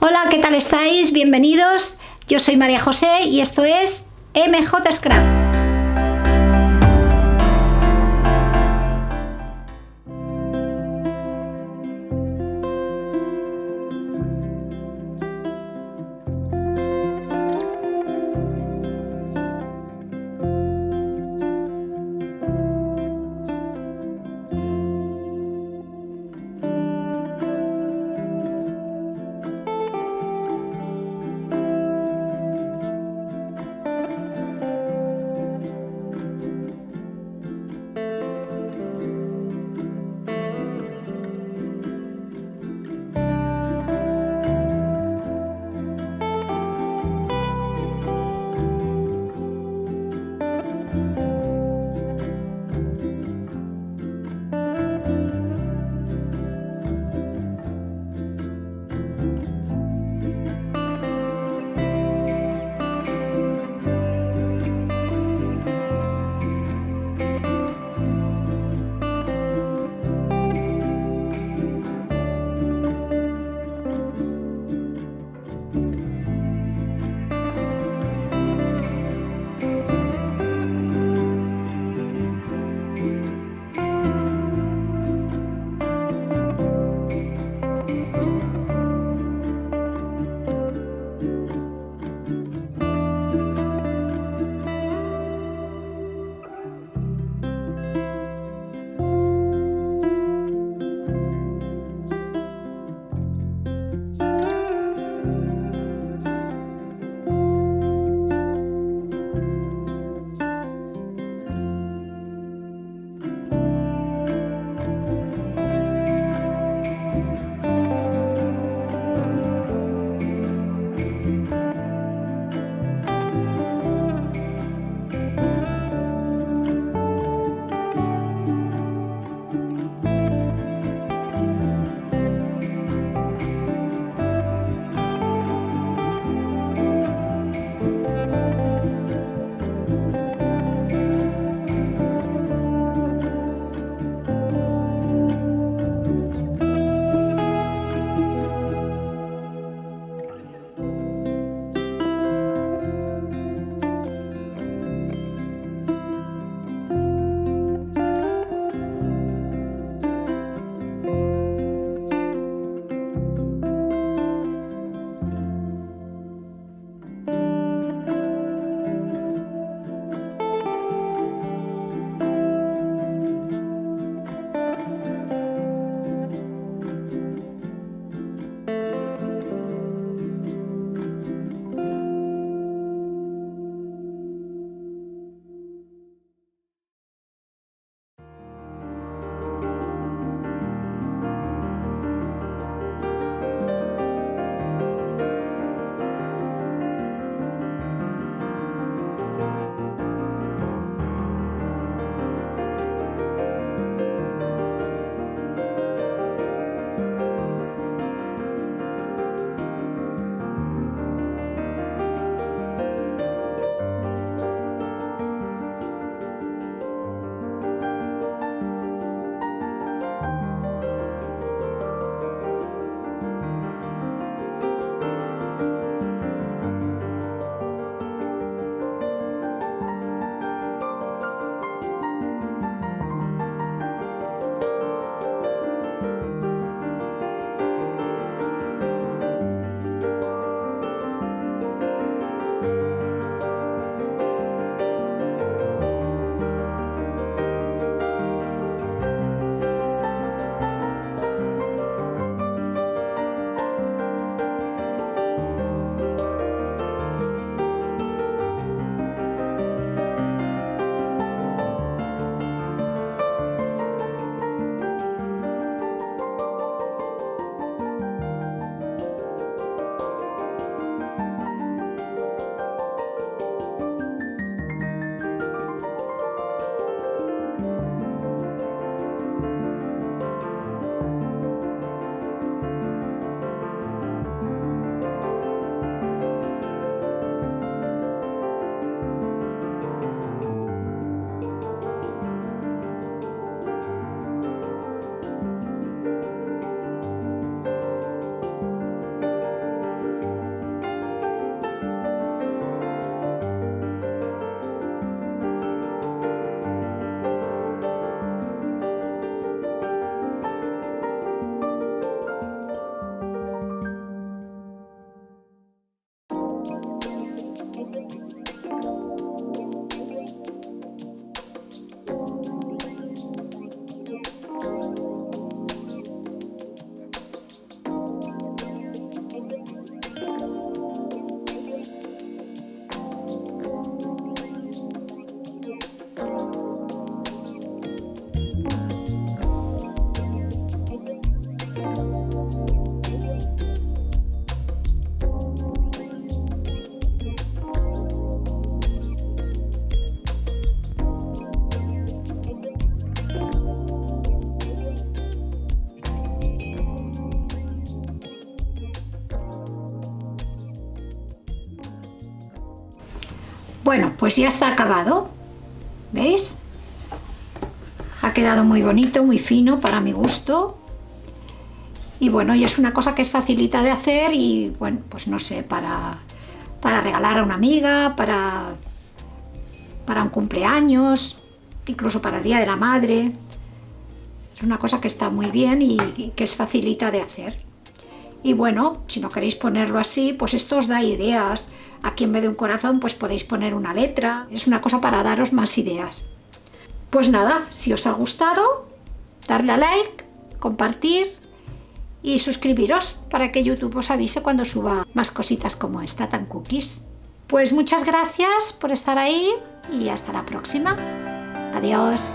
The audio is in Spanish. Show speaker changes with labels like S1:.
S1: Hola, ¿qué tal estáis? Bienvenidos. Yo soy María José y esto es MJ Scrap. Bueno, pues ya está acabado, ¿veis? Ha quedado muy bonito, muy fino para mi gusto. Y bueno, y es una cosa que es facilita de hacer y bueno, pues no sé, para regalar a una amiga, para un cumpleaños, incluso para el Día de la Madre. Es una cosa que está muy bien y que es facilita de hacer. Y bueno, si no queréis ponerlo así, pues esto os da ideas. Aquí en vez de un corazón, pues podéis poner una letra. Es una cosa para daros más ideas. Pues nada, si os ha gustado, darle a like, compartir y suscribiros para que YouTube os avise cuando suba más cositas como esta tan cookies. Pues muchas gracias por estar ahí y hasta la próxima. Adiós.